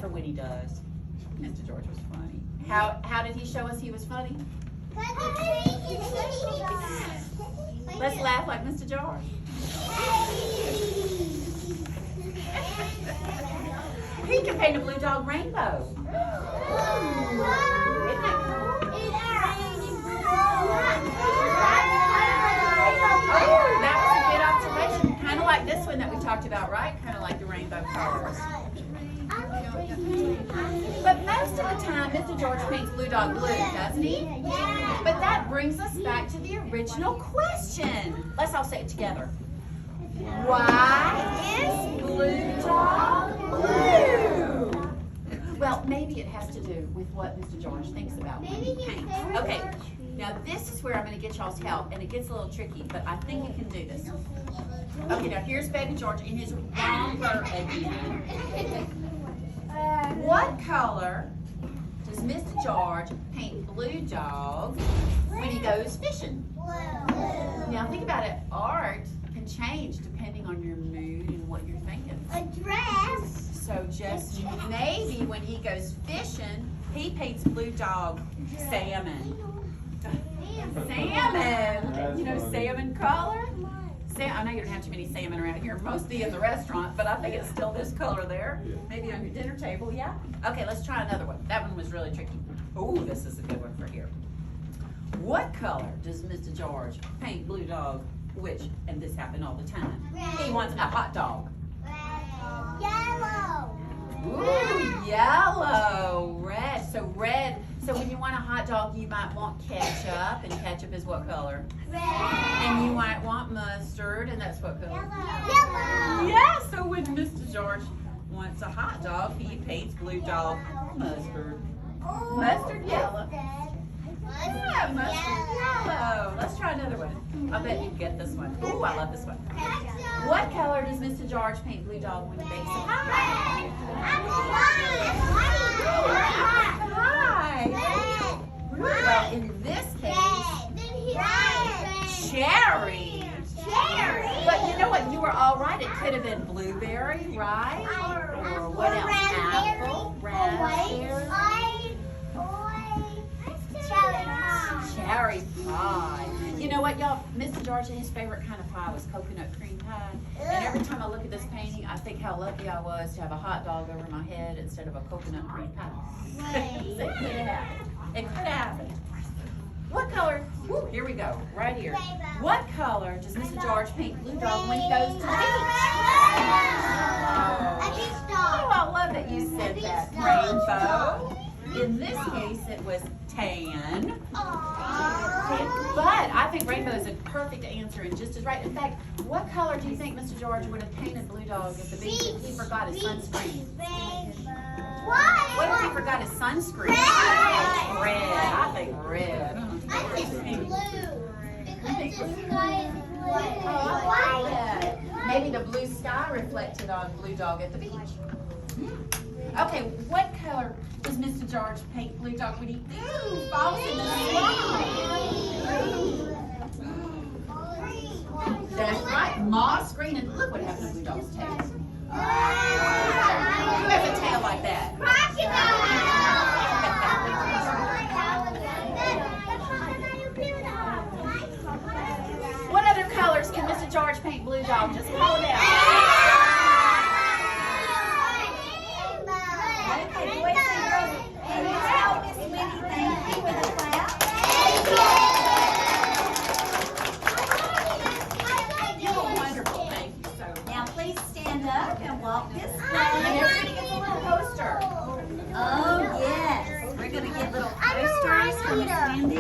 for when he does. Mr. George was funny. How did he show us he was funny? Let's laugh like Mr. George. He can paint a blue dog rainbow. Isn't that cool? Oh, that was a good observation. Kind of like this one that we talked about, right? Kind of like the rainbow colors. But most of the time, Mr. George paints blue dog blue, doesn't he? But that brings us back to the original question. Let's all say it together. Why is blue dog blue? Well, maybe it has to do with what Mr. George thinks about when he paints. Okay, now this is where I'm going to get y'all's help, and it gets a little tricky, but I think you can do this. Okay, now here's baby George in his romper again. What color does Mr. George paint blue dog when he goes fishing? Now think about it, art can change depending on your mood and what you're thinking. A dress. So just maybe when he goes fishing, he paints blue dog salmon. Salmon! You know salmon color? I know you don't have too many salmon around here, mostly in the restaurant, but I think it's still this color there. Maybe on your dinner table, yeah? Okay, let's try another one. That one was really tricky. Oh, this is a good one for here. What color does Mr. George paint blue dog, which, and this happened all the time, he wants a hot dog? Yellow. Ooh, yellow, red. So when you want a hot dog, you might want ketchup, and ketchup is what color? Red. And you might want mustard, and that's what color? Yellow. Yeah, so when Mr. George wants a hot dog, he paints blue dog mustard. Mustard yellow. Yeah, mustard yellow. Let's try another one. I bet you get this one. Ooh, I love this one. What color does Mr. George paint blue dog when he bakes a pie? Well, in this case, cherry. But you know what? You were all right. It could have been blueberry, right? Or what else? Apple, raspberry. Cherry pie. You know what, y'all? Mr. George, his favorite kind of pie was coconut cream pie. And every time I look at this painting, I think how lucky I was to have a hot dog over my head instead of a coconut cream pie. It could have happened. It could have happened. What color? Woo, here we go, right here. What color does Mr. George paint blue dog when he goes to the beach? Oh, I love that you said that. Rainbow. In this case, it was tan. But I think rainbow is a perfect answer and just as right. In fact, what color do you think Mr. George would have painted blue dog at the beach if he forgot his sunscreen? What if he forgot his sunscreen? Red. I think red. I think blue. Because the sky is blue. Oh, I like that. Maybe the blue sky reflected on blue dog at the beach. Okay, what color does Mr. George paint blue dog when he falls in the slide? That's right, moss green. And look what happened to blue dog's tail. Who has a tail like that? What other colors can Mr. George paint blue dog? Just call it out. Walk this way. And everybody gets a little poster. Oh, yes. We're going to get little posters from Cindy.